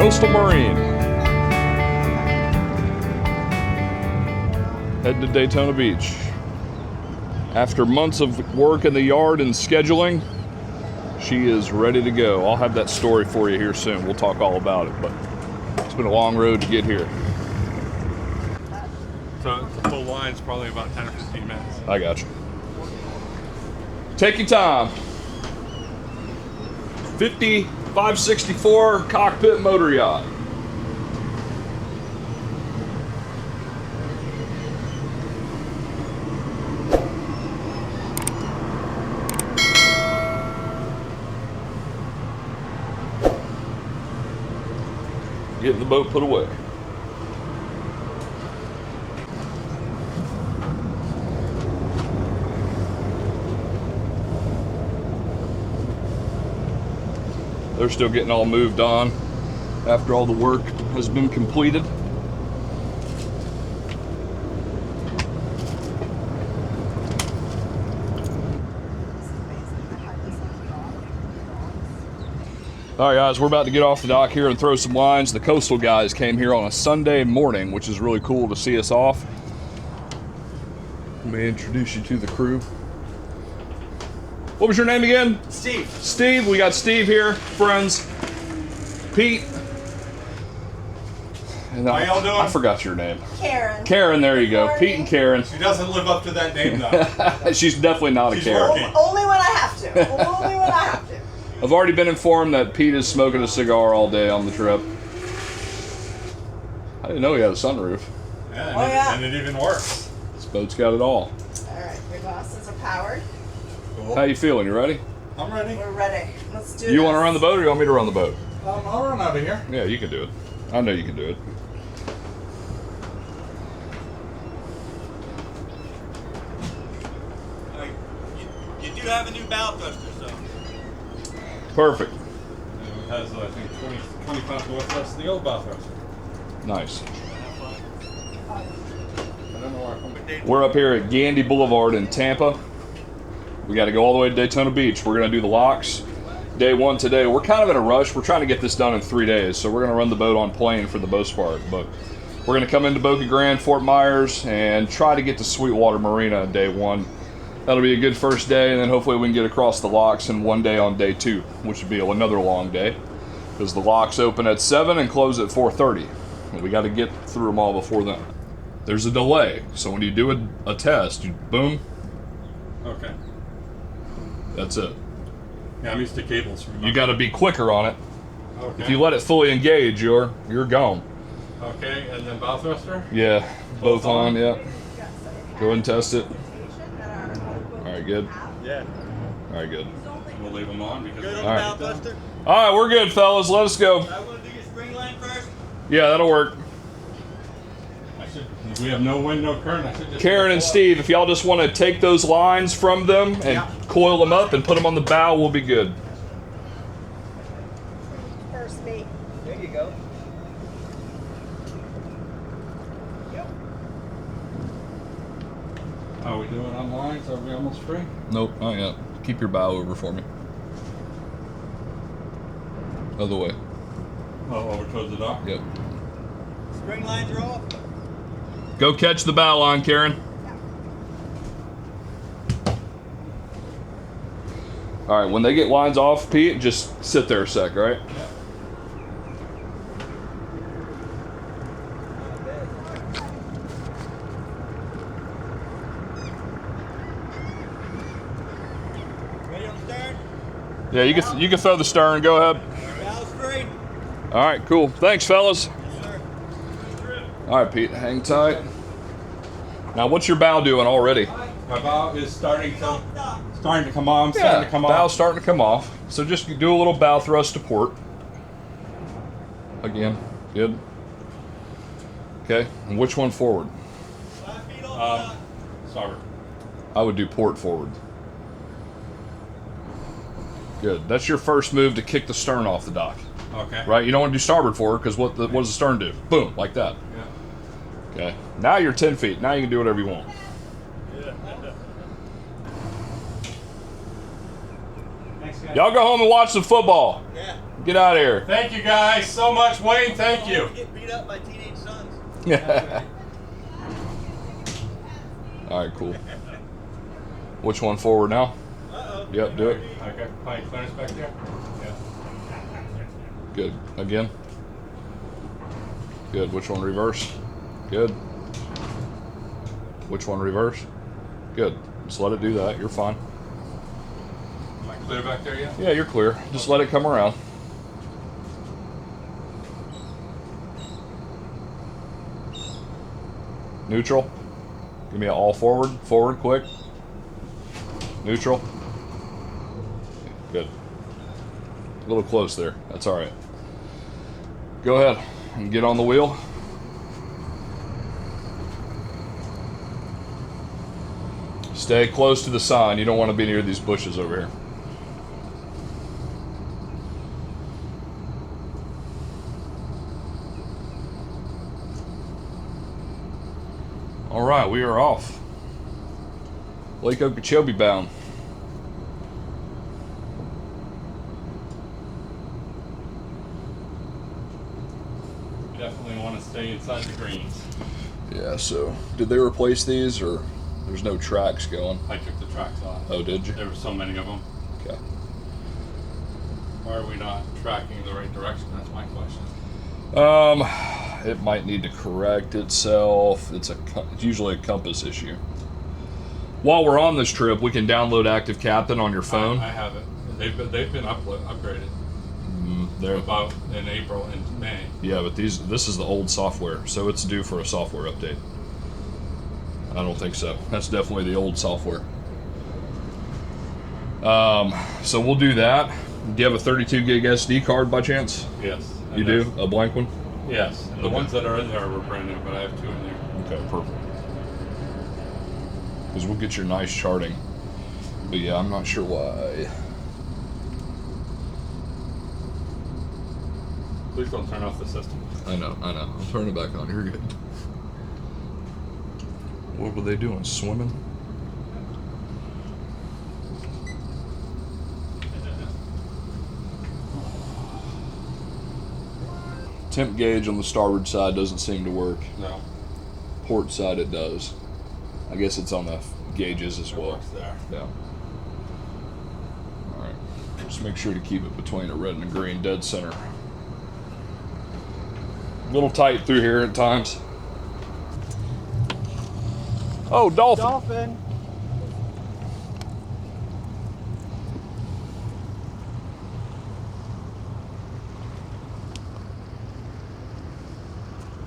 Coastal Marine. Heading to Daytona Beach. After months of work in the yard and scheduling, she is ready to go. I'll have that story for you here soon. We'll talk all about it, but it's been a long road to get here. So the full line's probably about 10 or 15 minutes. I got you. Take your time. 564 Cockpit motor yacht. Getting the boat put away. They're still getting all moved on after all the work has been completed. All right, guys, we're about to get off the dock here and throw some lines. The coastal guys came here on a Sunday morning, which is really cool to see us off. Let me introduce you to the crew. What was your name again? Steve. Steve, we got Steve here, friends. Pete. And How y'all doing? I forgot your name. Karen. Karen, there you go. Pete and Karen. She doesn't live up to that name though. She's definitely not a Karen. working. Only when I have to. Only when I have to. I've already been informed that Pete is smoking a cigar all day on the trip. I didn't know he had a sunroof. Yeah, and it even works. This boat's got it all. Alright, your glasses are powered. Cool. How you feeling? You ready? I'm ready. We're ready. Let's do this. You want to run the boat or you want me to run the boat? I'll run out of here. Yeah, you can do it. I know you can do it. You do have a new bow thruster, so. Perfect. It has, I think, 25 more less than the old bow thruster. Nice. I don't know where I'm from. We're up here at Grande Boulevard in Tampa. We got to go all the way to Daytona Beach. We're going to do the locks. Day one today. We're kind of in a rush. We're trying to get this done in 3 days, so we're going to run the boat on plane for the most part. But we're going to come into Boca Grande, Fort Myers, and try to get to Sweetwater Marina day one. That'll be a good first day, and then hopefully we can get across the locks in 1 day on day two, which would be another long day, because the locks open at 7 and close at 4:30. And we got to get through them all before then. There's a delay, so when you do a test, you boom. Okay. That's it. Yeah, I'm used to cables. You got to be quicker on it. Okay. If you let it fully engage, you're gone. Okay, and then bow thruster? Yeah, both on. Yeah. Go Go ahead and test it. All right, good. Yeah. All right, good. We'll leave them on because. Good on All the right. bow thruster. All right, we're good, fellas. Let us go. I want to do your spring line first. Yeah, that'll work. If we have no wind, no current, I should just. Karen and Steve, if y'all just want to take those lines from them and coil them up and put them on the bow, we'll be good. First mate. There you go. Are we doing on lines? Are we almost free? Nope, not yet. Keep your bow over for me. Other way. Oh, over towards the dock? Yep. Spring lines are off. Go catch the bow line, Karen. All right, when they get lines off, Pete, just sit there a sec, all right? Yeah. Ready on the stern? Yeah, you can throw the stern. Go ahead. Bow's free. All right, cool. Thanks, fellas. Yes, sir. All right, Pete, hang tight. Now, what's your bow doing already? My bow is starting to come on. Yeah, Starting to come bow's off. starting to come off. So just do a little bow thrust to port. Again, good. Okay, and which one forward? 5 feet off. Starboard. I would do port forward. Good. That's your first move to kick the stern off the dock. Okay. Right? You don't want to do starboard forward because what does the stern do? Boom, like that. Yeah. Okay. Now you're 10 feet. Now you can do whatever you want. Yeah. Thanks, guys. Y'all go home and watch some football. Yeah. Get out of here. Thank you guys so much, Wayne. Thank you. Get beat up by teenage sons. All right, cool. Which one forward now? Uh-oh. Yep, do it. Okay, probably clearance back there. Yeah. Good. Again. Good. Which one reverse? Good. Which one reverse? Good. Just let it do that. You're fine. Am I clear back there yet? Yeah, you're clear. Just let it come around. Neutral. Give me an all forward. Forward quick. Neutral. Good. A little close there. That's all right. Go ahead and get on the wheel. Stay close to the sign. You don't want to be near these bushes over here. All right, we are off. Lake Okeechobee bound. You definitely want to stay inside the greens. Yeah, so did they replace these or there's no tracks going? I took the tracks off. Oh, did you? There were so many of them. Okay. Why are we not tracking the right direction? That's my question. It might need to correct itself. It's usually a compass issue. While we're on this trip, we can download Active Captain on your phone. I have it. They've been upgraded. They're About in April and May. Yeah, but this is the old software, so it's due for a software update. I don't think so. That's definitely the old software. So we'll do that. Do you have a 32 gig SD card by chance? Yes. You do? A blank one? Yes. And the Okay. ones that are in there were brand new, but I have two in there. Okay, perfect. Because we'll get your nice charting. But yeah, I'm not sure why. Please don't turn off the system. I know. I'll turn it back on. You're good. What were they doing? Swimming? Temp gauge on the starboard side doesn't seem to work. No. Port side it does. I guess it's on the gauges as It well. works there. Yeah. Alright. Just make sure to keep it between a red and a green, dead center. A little tight through here at times. Oh, dolphin. Dolphin.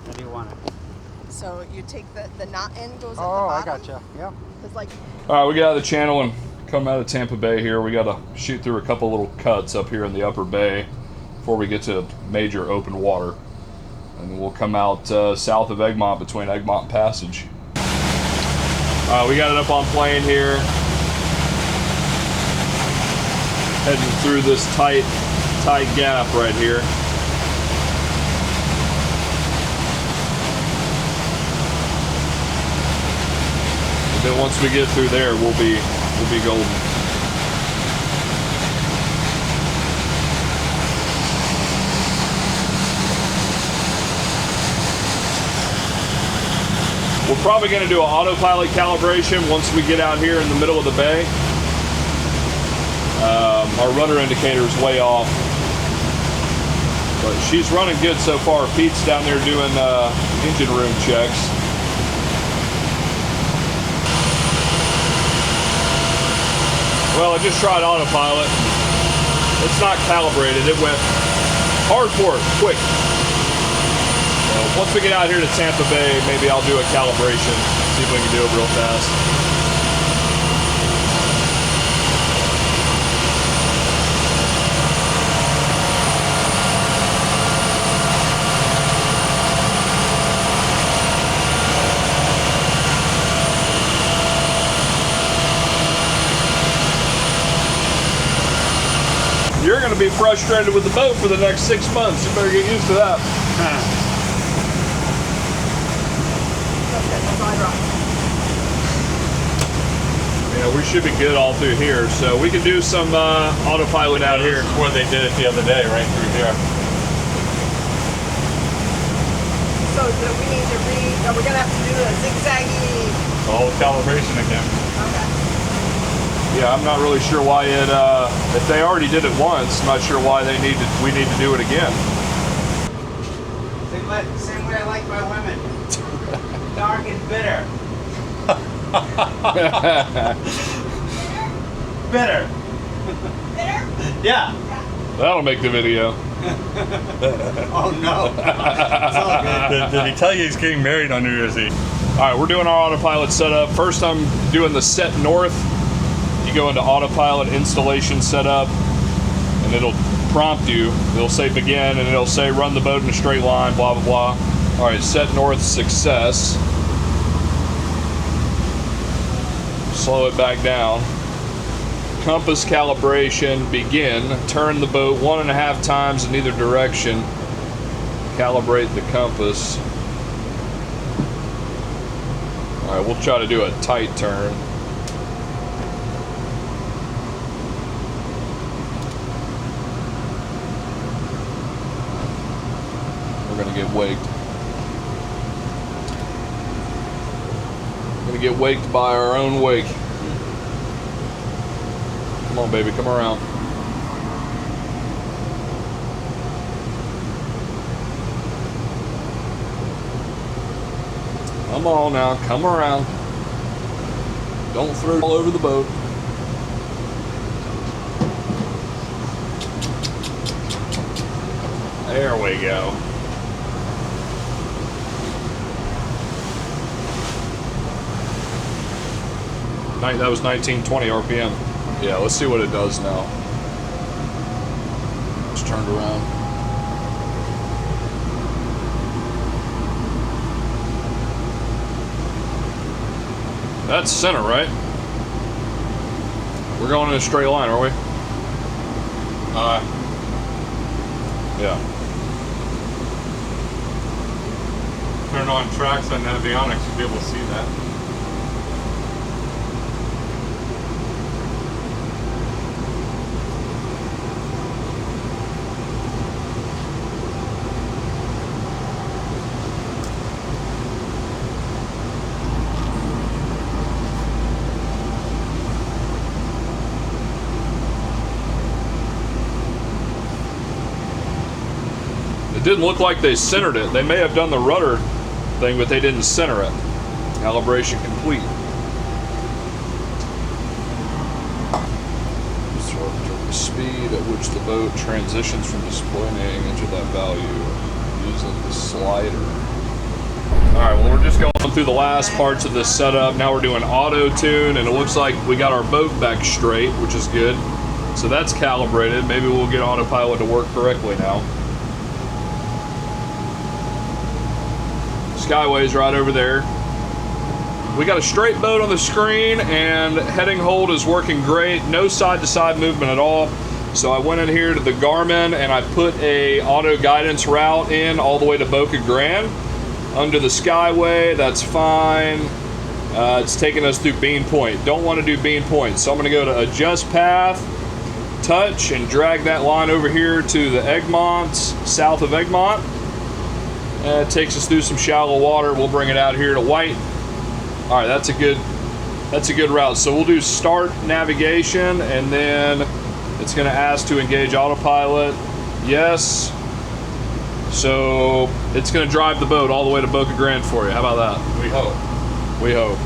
How do you want it? So you take the knot end goes at the Oh, I bottom. gotcha. Yeah. It's like Alright, we got out of the channel and come out of Tampa Bay here. We got to shoot through a couple little cuts up here in the upper bay before we get to major open water. And we'll come out south of Egmont between Egmont and Passage. We got it up on plane here. Heading through this tight gap right here. And then once we get through there, we'll be golden. We're probably going to do an autopilot calibration once we get out here in the middle of the bay. Our rudder indicator is way off, but she's running good so far. Pete's down there doing engine room checks. Well, I just tried autopilot. It's not calibrated. It went hard forward, quick. Once we get out here to Tampa Bay, maybe I'll do a calibration, see if we can do it real fast. You're going to be frustrated with the boat for the next 6 months. You better get used to that. that's it, that's all I brought. Yeah, we should be good all through here. So we can do some autopilot out here. This is where they did it the other day, right through here. So do we need to are we gonna have to do a zigzaggy? All the calibration again. Okay. Yeah, I'm not really sure why it. If they already did it once, I'm not sure why we need to do it again. Same way I like my women. Dark and bitter. Bitter. There? Yeah. That'll make the video. Oh no. It's all good. Did he tell you he's getting married on New Year's Eve? All right, we're doing our autopilot setup. First, I'm doing the set north. You go into autopilot installation setup, and it'll prompt you. It'll say begin, and it'll say run the boat in a straight line, blah, blah, blah. All right, set north success. Slow it back down. Compass calibration, begin. Turn the boat 1.5 times in either direction. Calibrate the compass. All right, we'll try to do a tight turn. We're gonna get waked. We're gonna get waked by our own wake. Come on, baby, come around. Come on now, come around. Don't throw it all over the boat. There we go. That was 1920 RPM. Yeah, let's see what it does now. It's turned around. That's center, right? We're going in a straight line, are we? Yeah. Turn on tracks on avionics, you'll be able to see that. It didn't look like they centered it. They may have done the rudder thing, but they didn't center it. Calibration complete. Sort of the speed at which the boat transitions from displaying into that value using the slider. All right, well, we're just going through the last parts of this setup. Now we're doing auto tune, and it looks like we got our boat back straight, which is good. So that's calibrated. Maybe we'll get autopilot to work correctly now. Skyway's right over there. We got a straight boat on the screen, and heading hold is working great. No side-to-side movement at all. So I went in here to the Garmin, and I put a auto guidance route in all the way to Boca Grande. Under the Skyway, that's fine. It's taking us through Bean Point. Don't want to do Bean Point, so I'm going to go to adjust path, touch, and drag that line over here to the Egmonts, south of Egmont. It takes us through some shallow water. We'll bring it out here to White. All right, that's a good route. So we'll do start navigation, and then it's going to ask to engage autopilot. Yes. So it's going to drive the boat all the way to Boca Grande for you. How about that? We hope. We hope.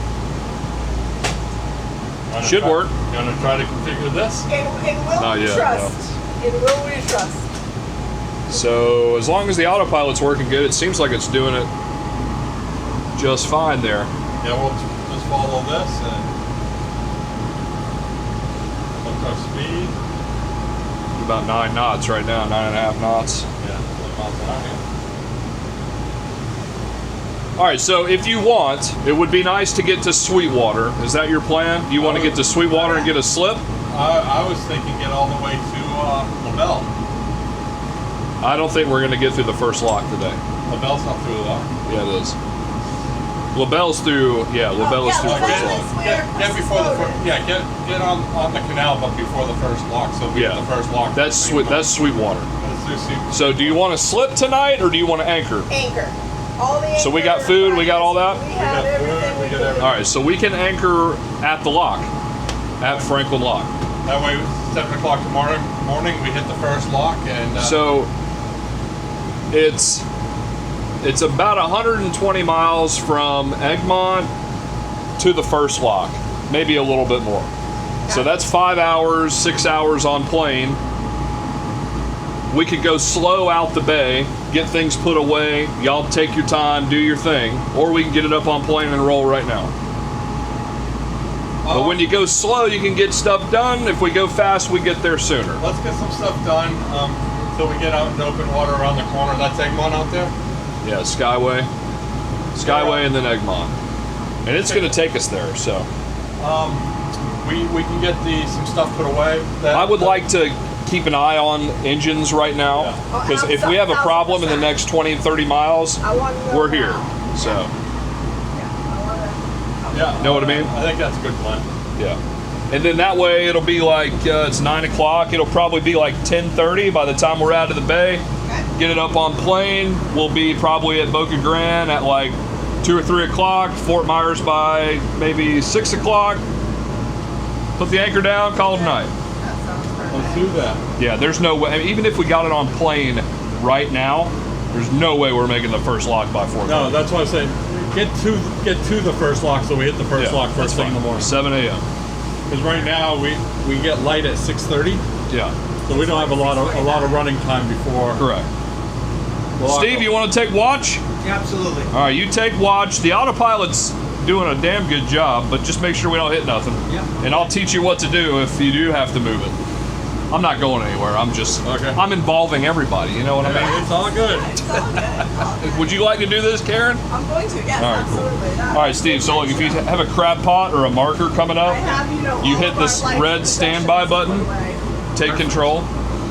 Should work. You want to try to configure this? In will Not we yet, trust? In will we trust? So as long as the autopilot's working good, it seems like it's doing it just fine there. Yeah, we'll just follow this and look our speed. About 9 knots right now, 9.5 knots. Yeah, 20 miles an hour. All right, so if you want, it would be nice to get to Sweetwater. Is that your plan? Do you want to get to Sweetwater and get a slip? I was thinking get all the way to LaBelle. I don't think we're going to get through the first lock today. LaBelle's not through though. Yeah, it is. LaBelle's through. Yeah, LaBelle is through LaBelle first is lock. where Get it's before the loaded. first. Yeah, get on the canal, but before the first lock. So we Yeah. get the first lock. That's sweet. That's Sweetwater. That's Susie. So, do you want to slip tonight, or do you want to anchor? Anchor. All the So we anchor got food, we got all that? We We have got food, everything. we got need. everything. All right, so we can anchor at the lock, at Franklin Lock. That way, 7 o'clock tomorrow morning, we hit the first lock, and So it's about 120 miles from Egmont to the first lock, maybe a little bit more. So that's 5 hours, 6 hours on plane. We could go slow out the bay, get things put away. Y'all take your time, do your thing, or we can get it up on plane and roll right now. But when you go slow, you can get stuff done. If we go fast, we get there sooner. let's get some stuff done until we get out into open water around the corner. That's Egmont out there. Yeah, Skyway, and then Egmont, and it's going to take us there. So We can get some stuff put away. I would like to keep an eye on engines right now, because if we have a problem in the next 20, 30 miles, I want to know we're here. now. So I want to. Yeah, know what I mean? I think that's a good plan. yeah, and then that way it'll be like it's 9 o'clock. It'll probably be like 10:30 by the time we're out of the bay. Get it up on plane. We'll be probably at Boca Grande at like 2 or 3 o'clock. Fort Myers by maybe 6 o'clock. Put the anchor down. Call it a night. That sounds perfect. Let's do that. Yeah, there's no way. I mean, even if we got it on plane right now, there's no way we're making the first lock by 4. No, that's why I say get to the first lock, so we hit the first lock first thing in the morning. 7 a.m. Because right now we get light at 6:30, Yeah, so we don't have a lot of running time before. correct. the lock Steve, you want to take watch? Absolutely. All right, you take watch. The autopilot's doing a damn good job, but just make sure we don't hit nothing. Yeah. And I'll teach you what to do if you do have to move it. I'm not going anywhere. I'm involving everybody. You know what I mean? It's all good. It's all good. All good. Would you like to do this, Karen? I'm going to. Yes, All right, cool. absolutely. All right, Steve. So look, if you have a crab pot or a marker coming up, I have, you all hit of our this life red standby possessions button. put away. take control.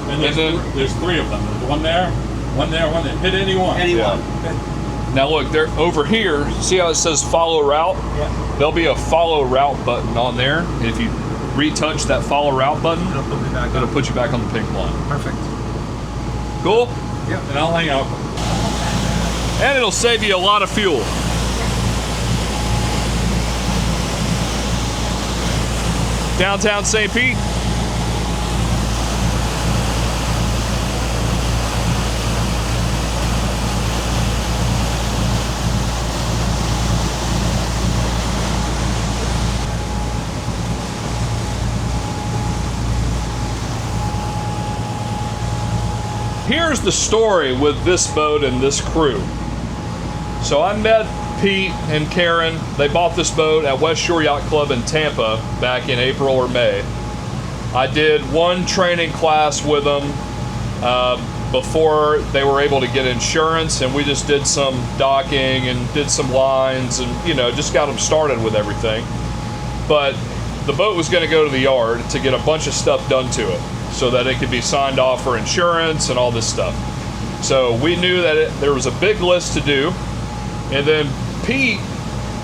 And there's 3 of them. There's one there, one there, one there. Hit any one. Anyone. Now look, they're over here. See how it says follow route? Yeah. There'll be a follow route button on there. And if you retouch that follow route button, It'll put me back it'll up. put you back on the pink line. Perfect. Cool? And I'll hang out. And it'll save you a lot of fuel. Downtown St. Pete. Here's the story with this boat and this crew. So I met Pete and Karen. They bought this boat at West Shore Yacht Club in Tampa back in April or May. I did one training class with them before they were able to get insurance, and we just did some docking and did some lines and, you know, just got them started with everything. But the boat was going to go to the yard to get a bunch of stuff done to it so that it could be signed off for insurance and all this stuff. So we knew that there was a big list to do. And then Pete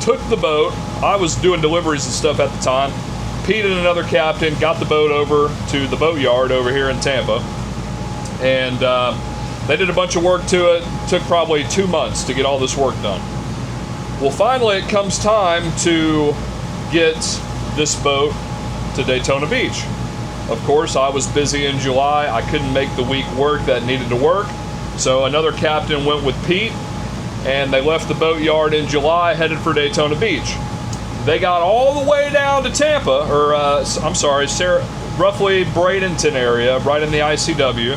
took the boat. I was doing deliveries and stuff at the time. Pete and another captain got the boat over to the boat yard over here in Tampa. And they did a bunch of work to it. Took probably 2 months to get all this work done. Well, finally it comes time to get this boat to Daytona Beach. Of course, I was busy in July. I couldn't make the week work that needed to work. So another captain went with Pete, and they left the boat yard in July, headed for Daytona Beach. They got all the way down to Tampa, or roughly Bradenton area, right in the ICW.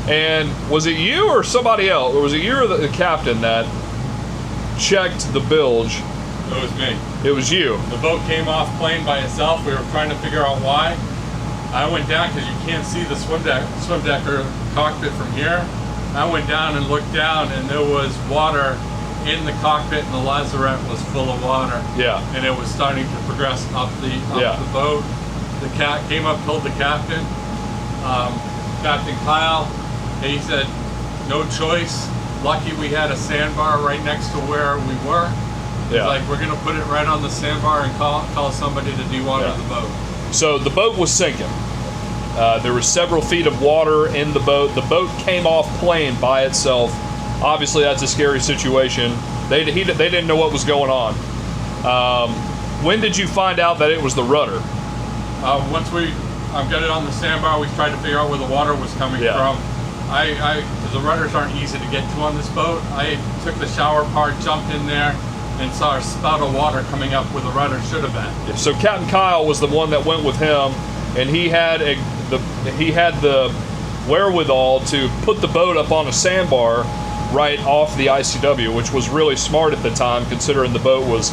And was it you or somebody else, or was it you or the captain that checked the bilge? It was me. It was you. The boat came off plane by itself. We were trying to figure out why. I went down because you can't see the swim deck or cockpit from here. I went down and looked down, and there was water in the cockpit, and the lazarette was full of water. Yeah. And it was starting to progress up the boat. The cat came up, told the captain, Captain Kyle. He said, "No choice. Lucky we had a sandbar right next to where we were." He's Yeah. like, we're gonna put it right on the sandbar and call somebody to dewater Yeah. the boat. So the boat was sinking. There was several feet of water in the boat. The boat came off plane by itself. Obviously, that's a scary situation. They didn't know what was going on. When did you find out that it was the rudder? Once we got it on the sandbar, we tried to figure out where the water was coming from. Because the rudders aren't easy to get to on this boat, I took the shower part, jumped in there, and saw a spout of water coming up where the rudder should have been. So Captain Kyle was the one that went with him, and he had the wherewithal to put the boat up on a sandbar right off the ICW, which was really smart at the time, considering the boat was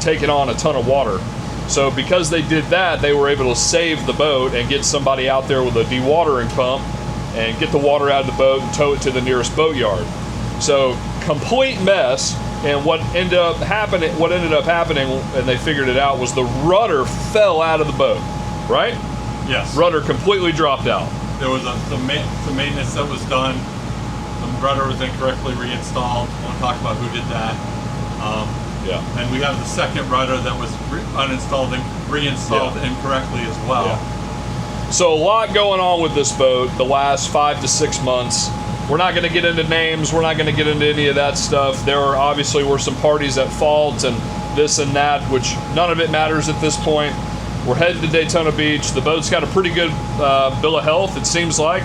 taking on a ton of water. So because they did that, they were able to save the boat and get somebody out there with a dewatering pump and get the water out of the boat and tow it to the nearest boatyard. So complete mess. And what ended up happening, and they figured it out, was the rudder fell out of the boat, right? Yes. Rudder completely dropped out. There was the maintenance that was done. The rudder was incorrectly reinstalled. I want to talk about who did that. Yeah. And we have the second rudder that was uninstalled and reinstalled incorrectly as well. Yeah. So a lot going on with this boat the last 5 to 6 months. We're not going to get into names. We're not going to get into any of that stuff. There were some parties at fault and this and that, which none of it matters at this point. We're heading to Daytona Beach. The boat's got a pretty good bill of health, it seems like.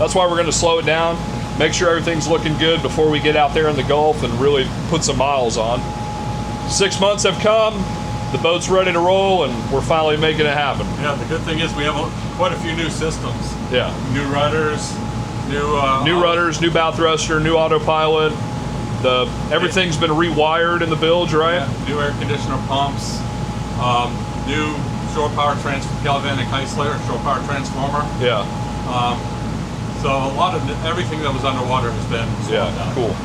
That's why we're going to slow it down, make sure everything's looking good before we get out there in the Gulf and really put some miles on. 6 months have come. The boat's ready to roll, and we're finally making it happen. Yeah, the good thing is we have quite a few new systems. Yeah. New rudders, new rudders, new bow thruster, new autopilot. Everything's been rewired in the bilge, right? Yeah, new air conditioner pumps, new shore power galvanic isolator, shore power transformer. Yeah. So a lot of everything that was underwater has been slowed down. Cool.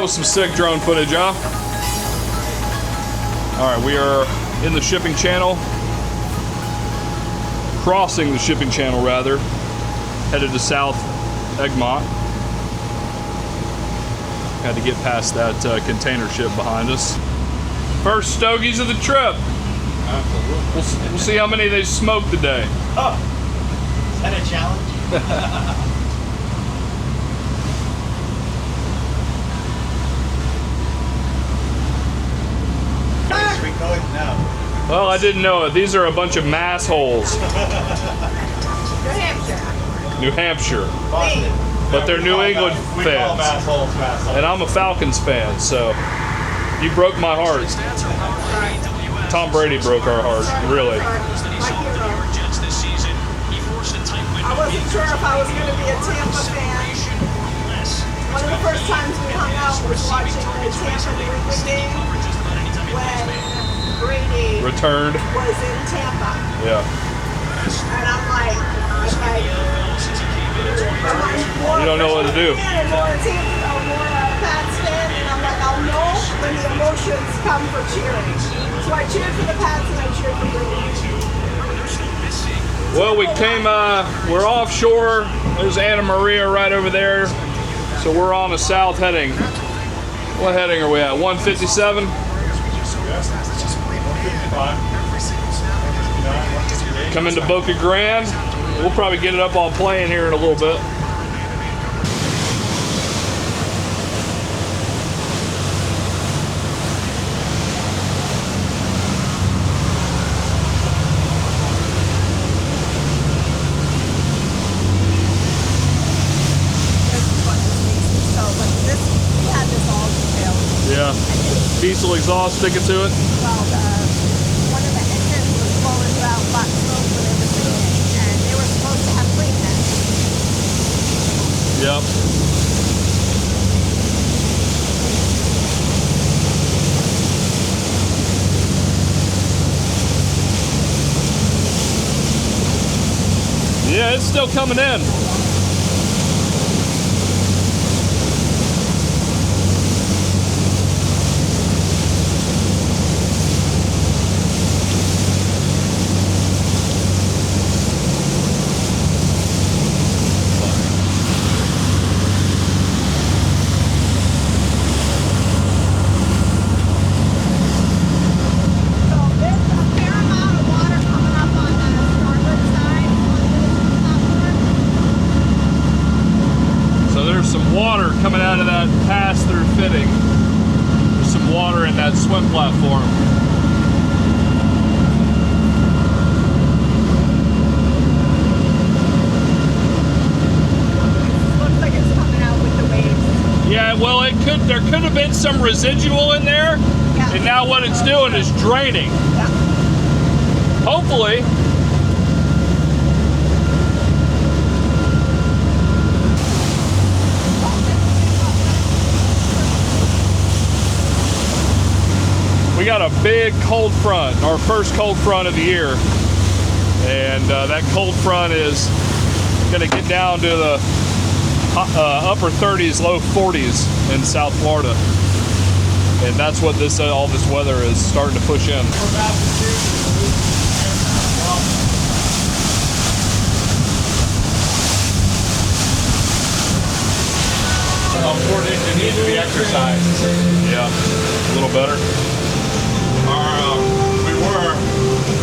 was some sick drone footage, huh? All right, we are in the shipping channel. Crossing the shipping channel, rather. Headed to South Egmont. Had to get past that container ship behind us. First stogies of the trip. Absolutely. We'll see how many they smoke today. Oh, is that a challenge? We go it now. Well, I didn't know it. These are a bunch of mass holes. New Hampshire. New Hampshire. Boston. But they're New England We call them fans. assholes. And I'm a Falcons fan, so you broke my heart. Tom Brady broke our heart, really. I wasn't sure if I was going to be a Tampa fan. One of the first times we hung out was watching the Tampa New England game when Brady Returned. was in Tampa. Yeah. And I'm like, You don't know what to do. And more Tampa, more Pats fan, and I'm like, I'll know when the emotions come for cheering. So I cheered for the Pats and I cheered for Brady. Well, we came, we're offshore. There's Anna Maria right over there. So we're on the south heading. What heading are we at? 157? Coming to Boca Grande. We'll probably get it up on plane here in a little bit. Yeah. Diesel exhaust sticking to it. Well, one of the engines was blowing out black smoke when they were doing it, and they were supposed to have cleaned that. Yep. Yeah, it's still coming in. Coming out of that pass-through fitting. There's some water in that swim platform. Looks like it's coming out with the waves. Yeah, well, there could have been some residual in there, Yeah. and now what it's doing is draining. Yeah. Hopefully. We got a big cold front, our first cold front of the year. And that cold front is going to get down to the upper 30s, low 40s in South Florida. And that's what this all this weather is starting to push in. It needs to be exercised. Yeah, a little better. We were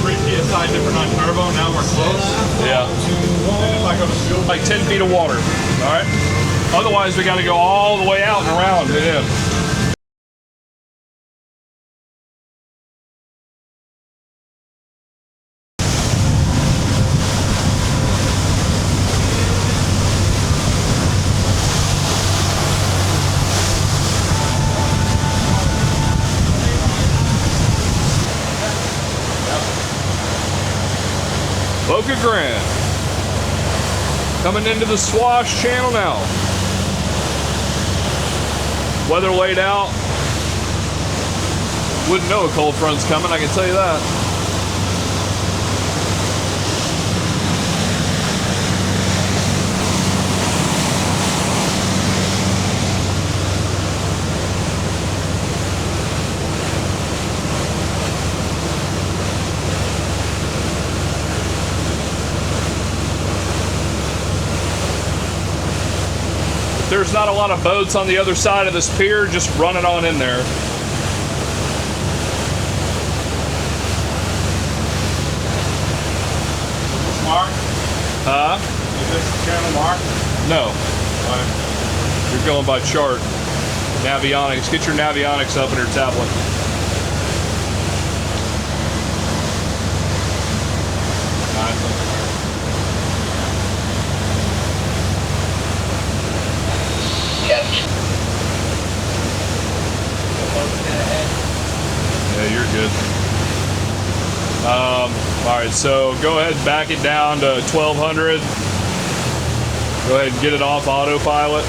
3 PSI different on turbo, now we're close. Yeah. And if I go to fuel, Like 10 feet of water. All right. Otherwise, we got to go all the way out and around it in. Boca Grande. Coming into the Swash Channel now. Weather laid out. Wouldn't know a cold front's coming, I can tell you that. there's not a lot of boats on the other side of this pier, just run it on in there. Mark? Huh? Is this channel marked? No. Right. You're going by chart. Navionics. Get your Navionics up in your tablet. Yeah, you're good. All right, so go ahead and back it down to 1200. Go ahead and get it off autopilot.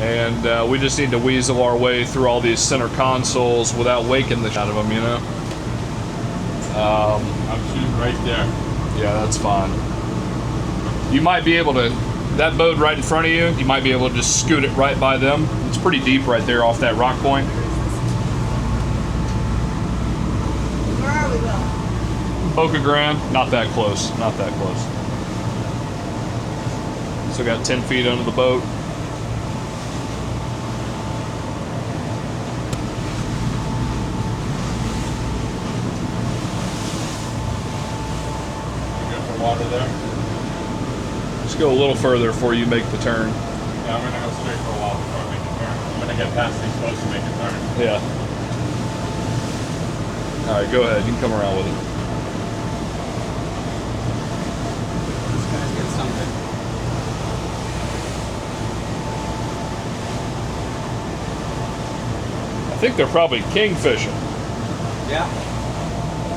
And we just need to weasel our way through all these center consoles without waking the shit out of them, you know? I'm shooting right there. Yeah, that's fine. You might be able to, that boat right in front of you, you might be able to just scoot it right by them. It's pretty deep right there off that rock point. Where are we, Will? Boca Grande, not that close, not that close. Still got 10 feet under the boat. Water there. Just go a little further before you make the turn. Yeah, I'm gonna go straight for a while before I make a turn. I'm gonna get past these boats to make a turn. Yeah. All right, go ahead. You can come around with it. This guy's got something. I think they're probably kingfishing. Yeah.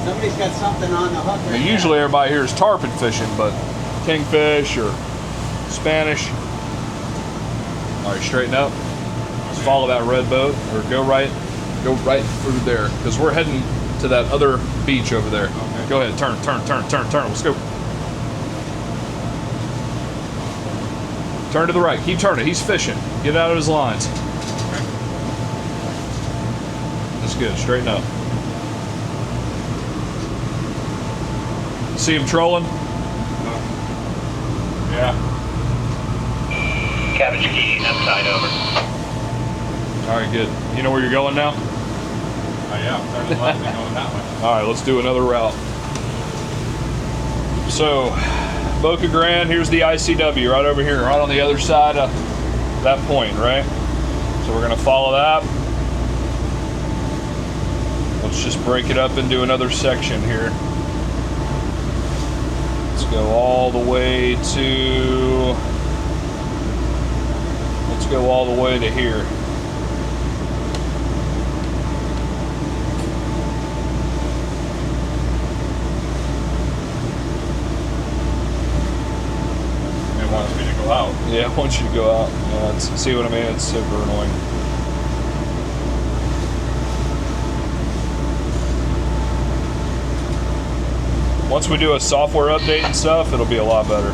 Somebody's got something on the hook right Usually everybody here is tarpon fishing, but kingfish or Spanish. All right, straighten up. Just follow that red boat, or go right through there, because we're heading to that other beach over there. Okay. Go ahead, turn. Let's go. Turn to the right. Keep turning. He's fishing. Get out of his lines. Okay. That's good. Straighten up. See him trolling? Yeah. Cabin key, that side over. All right, good. You know where you're going now? Oh yeah, I'm turning left and going that way. All right, let's do another route. So, Boca Grande, here's the ICW right over here, right on the other side of that point, right? So we're gonna follow that. Let's just break it up into another section here. Let's go all the way to, let's go all the way to here. It wants me to go out. Yeah, I want you to go out. Yeah, see what I mean? It's super annoying. Once we do a software update and stuff, it'll be a lot better.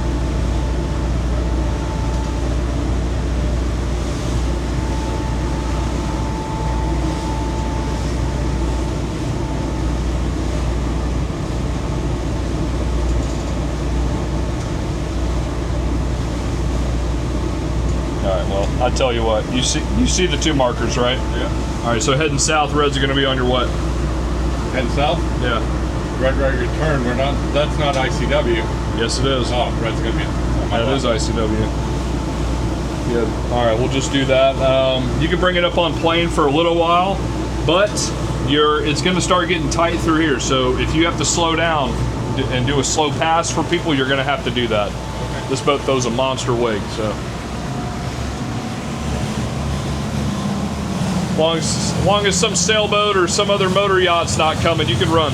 All right, well, I tell you what, you see the two markers, right? Yeah. All right, so heading south, reds are going to be on your what? Heading south? Yeah. Red return. We're not. That's not ICW. Yes, it is. Oh, red's gonna be. That is ICW. Yeah. All right, we'll just do that. You can bring it up on plane for a little while, but it's going to start getting tight through here. So if you have to slow down and do a slow pass for people, you're going to have to do that. Okay. This boat throws a monster wake, so. As long as some sailboat or some other motor yacht's not coming, you can run.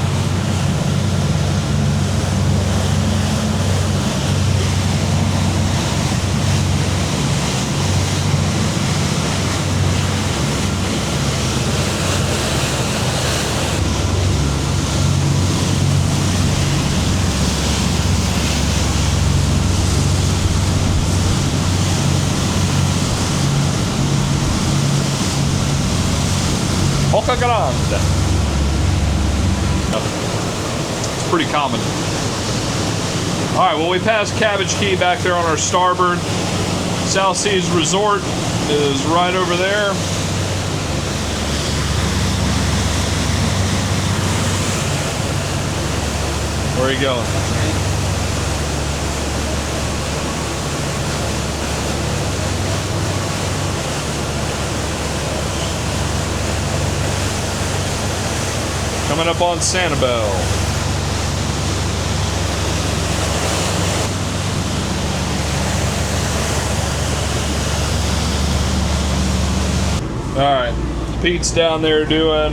Boca Grande. pretty common. All right, well, we passed Cabbage Key back there on our starboard. South Seas Resort is right over there. Where are you going? Coming up on Sanibel. All right, Pete's down there doing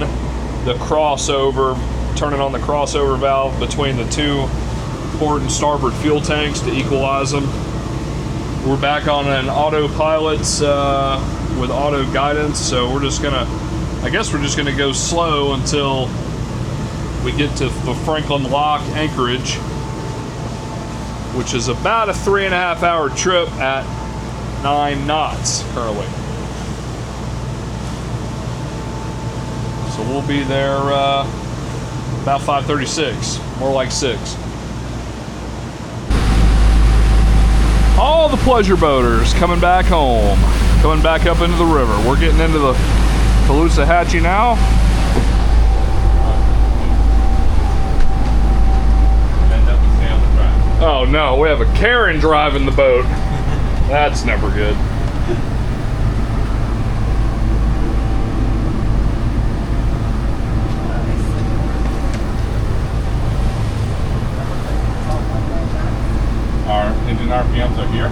the crossover, turning on the crossover valve between the two port and starboard fuel tanks to equalize them. We're back on an autopilot with auto guidance, so we're just gonna, I guess we're just gonna go slow until we get to the Franklin Lock anchorage, which is about a 3.5 hour trip at 9 knots currently. So we'll be there about 5:36, more like 6. All the pleasure boaters coming back home, coming back up into the river. We're getting into the Caloosahatchee now. Oh no, we have a Karen driving the boat. That's never good. Our engine RPMs are here.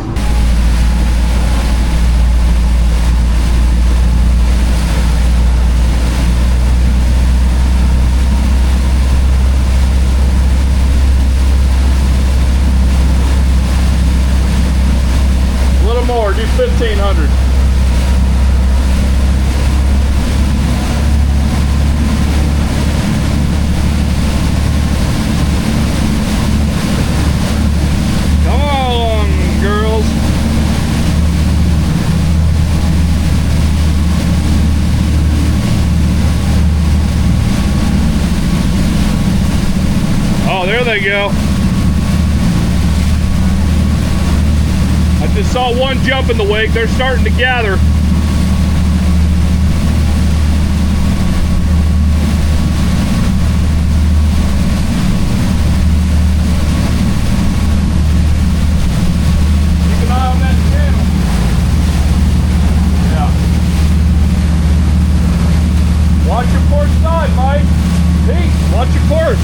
A little more, do 1,500. Come on, girls. Oh, there they go. I just saw one jump in the wake. They're starting to gather. Keep an eye on that channel. Yeah. Watch your port side, Mike. Pete, watch your port.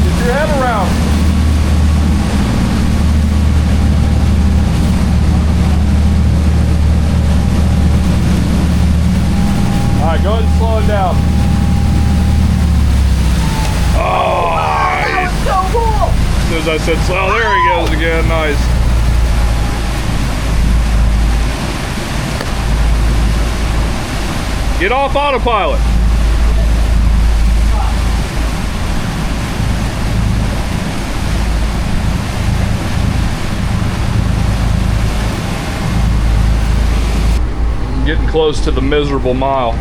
Get your head around. Alright, go ahead and slow it down. Oh, That was so cool. as soon as I said slow, there he goes again. Nice. Get off autopilot. Getting close to the miserable mile.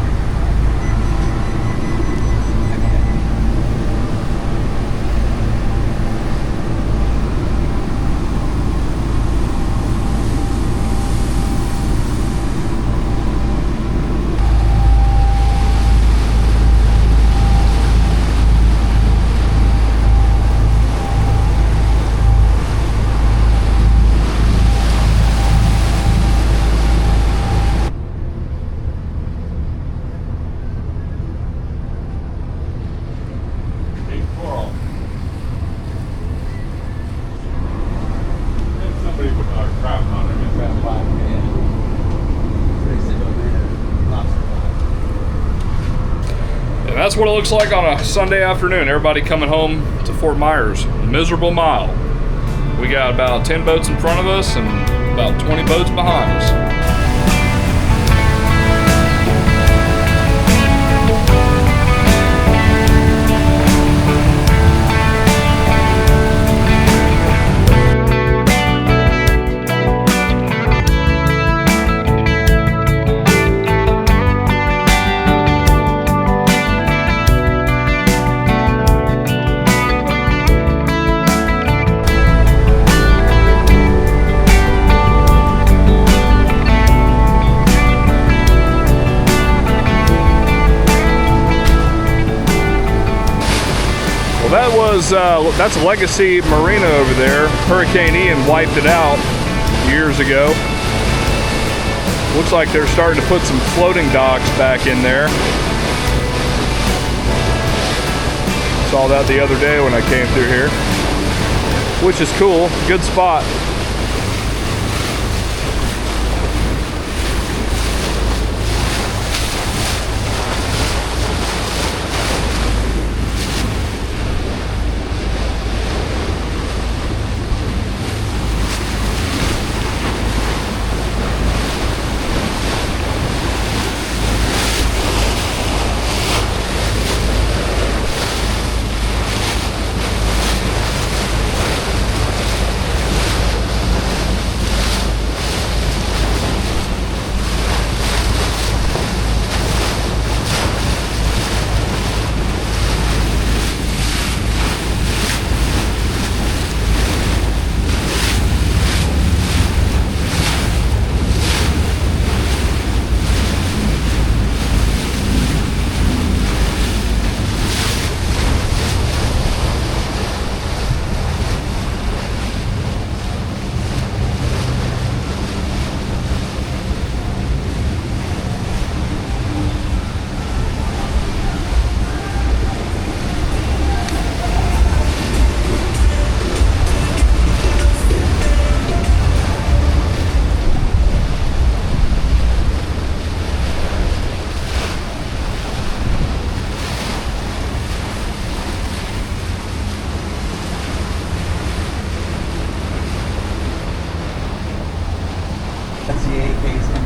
That's what it looks like on a Sunday afternoon. Everybody coming home to Fort Myers. Miserable mile. We got about 10 boats in front of us and about 20 boats behind us. is that's Legacy Marina over there. Hurricane Ian wiped it out years ago. Looks like they're starting to put some floating docks back in there. Saw that the other day when I came through here, which is cool. Good spot.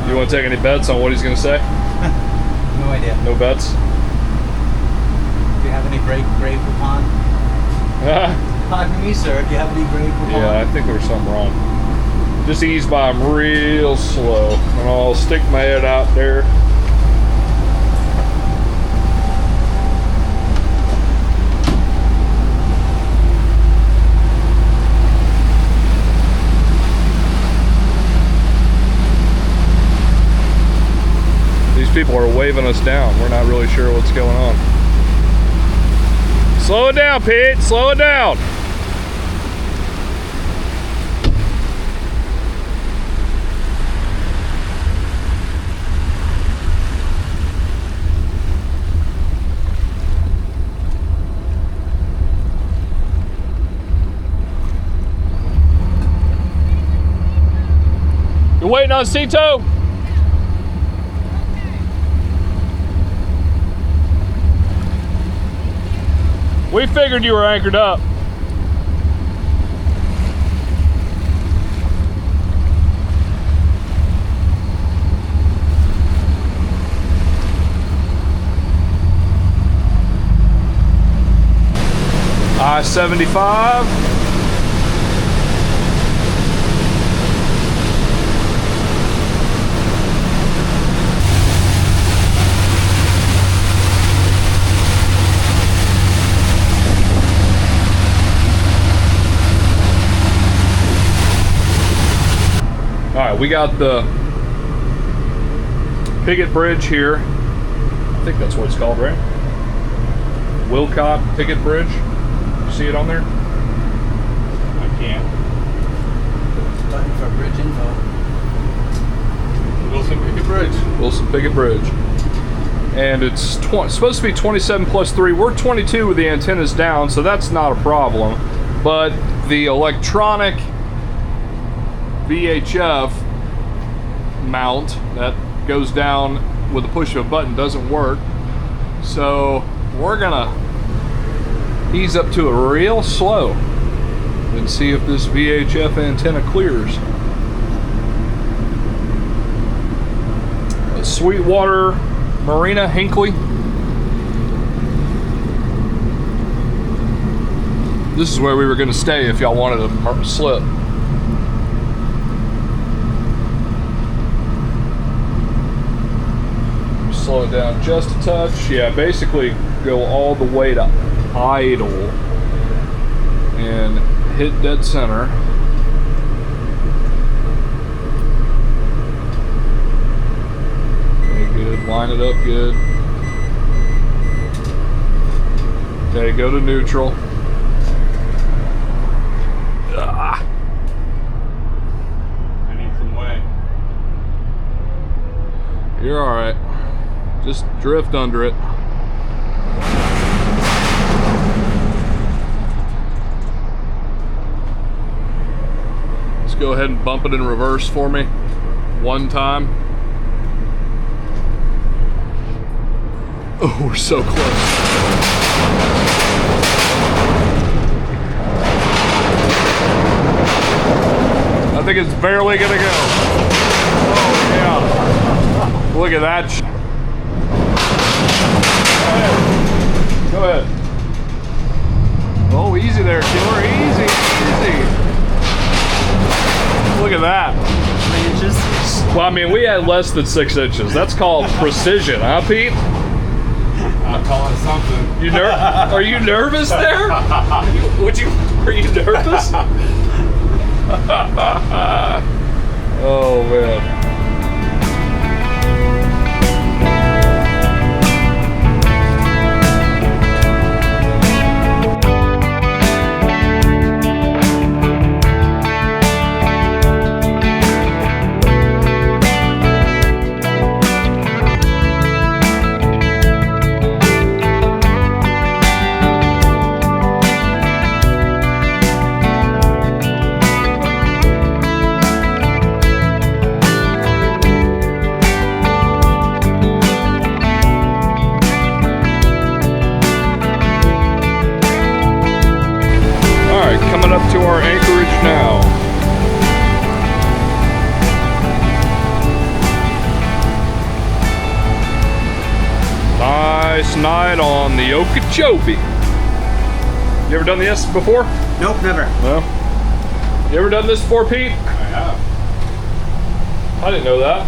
You want to take any bets on what he's going to say? No idea. No bets? Do you have any Grey Poupon? Pardon me, sir. Do you have any Grey Poupon? Yeah, I think there's something wrong. Just ease by him real slow, and I'll stick my head out there. People are waving us down. We're not really sure what's going on. Slow it down, Pete. Slow it down. You're waiting on Cito? We figured you were anchored up. I-75. Alright, we got the Picket Bridge here. I think that's what it's called, right? Wilcott Picket Bridge. You see it on there? I can't. Button for bridge info. Wilson Picket Bridge. Wilson Picket Bridge. And it's supposed to be 27 plus 3. We're 22 with the antennas down, so that's not a problem. But the electronic VHF mount that goes down with the push of a button doesn't work. So we're gonna ease up to it real slow and see if this VHF antenna clears. Sweetwater Marina, Hinckley. This is where we were gonna stay if y'all wanted to slip. Slow it down just a touch. Yeah, basically go all the way to idle and hit dead center. Okay, good. Line it up good. Okay, go to neutral. You're all right. Just drift under it. Let's go ahead and bump it in reverse for me. One time. Oh, we're so close. I think it's barely gonna go. Oh yeah. Look at that. Go ahead. Oh, easy there, killer. Easy, easy. Look at that. 3 inches. Well, I mean, we had less than 6 inches. That's called precision, huh, Pete? I'll call it something. Are you nervous there? Are you nervous? Oh man. To our anchorage now. Nice night on the Okeechobee. You ever done this before? Nope, never. No? You ever done this before, Pete? I have. I didn't know that.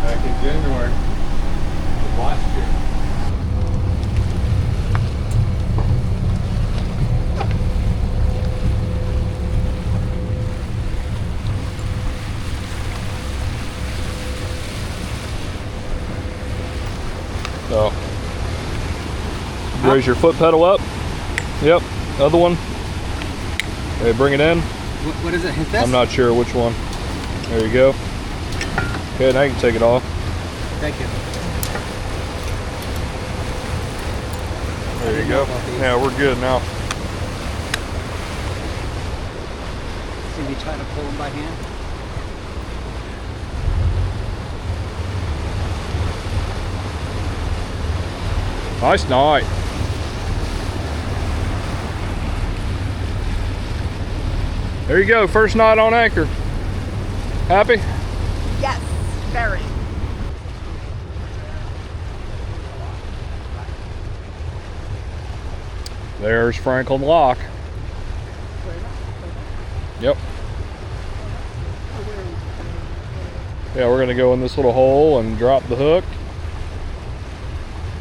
Back in January of last year. So, raise your foot pedal up. Yep, other one. Okay, bring it in. What is it? Hit this? I'm not sure which one. There you go. Okay, now you can take it off. Thank you. There you go. Yeah, we're good now. See me try to pull them by hand? Nice night. There you go, first night on anchor. Happy? Yes, very. There's Franklin Lock. Yep. Yeah, we're gonna go in this little hole and drop the hook.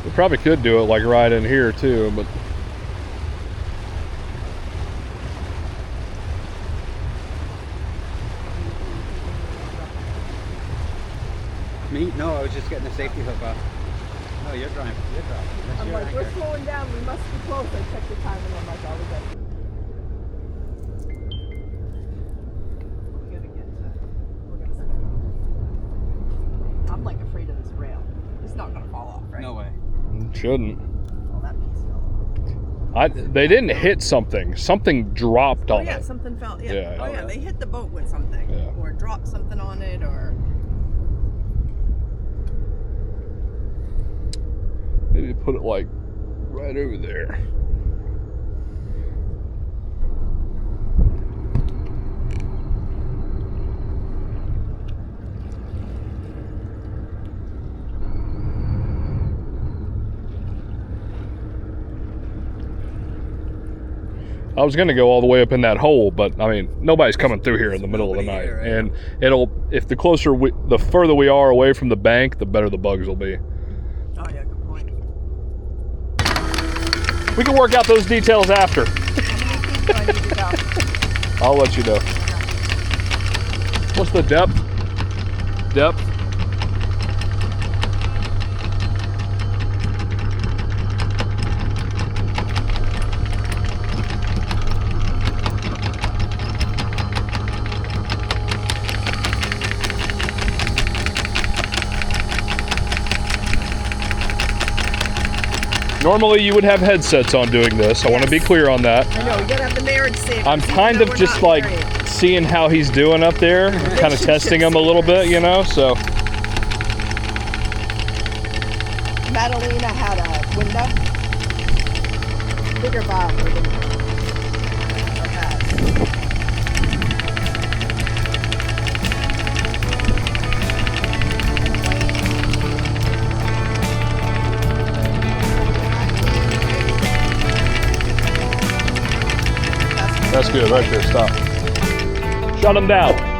We probably could do it like right in here too, but Me? No, I was just getting the safety hook off. Oh, you're driving. You're driving. That's I'm your like, we're anchor. slowing down. We must be close. I checked the time and I'm like, oh, we're good. I'm like afraid of this rail. It's not gonna fall off, right? No way. shouldn't. Oh, that piece fell. They didn't hit something. Something dropped on Oh yeah, it. something fell. Yeah. Yeah. Oh yeah, they hit the boat with something, Yeah. or dropped something on it, or. Maybe put it like right over there. I was gonna go all the way up in that hole, but I mean, nobody's coming through here in the middle of the night. Nobody here, right? And if the the further we are away from the bank, the better the bugs will be. Oh yeah, good point. We can work out those details after. How many feet do I need to go? I'll let you know. What's the depth? Depth? Normally you would have headsets on doing this. I want to be clear on that. I know, you gotta have the marriage safe. I'm kind of just like seeing how he's doing up there, kind of testing him a little bit, you know, so. Madalena had a window. Bigger valve. That's good, right there, stop. Shut him down.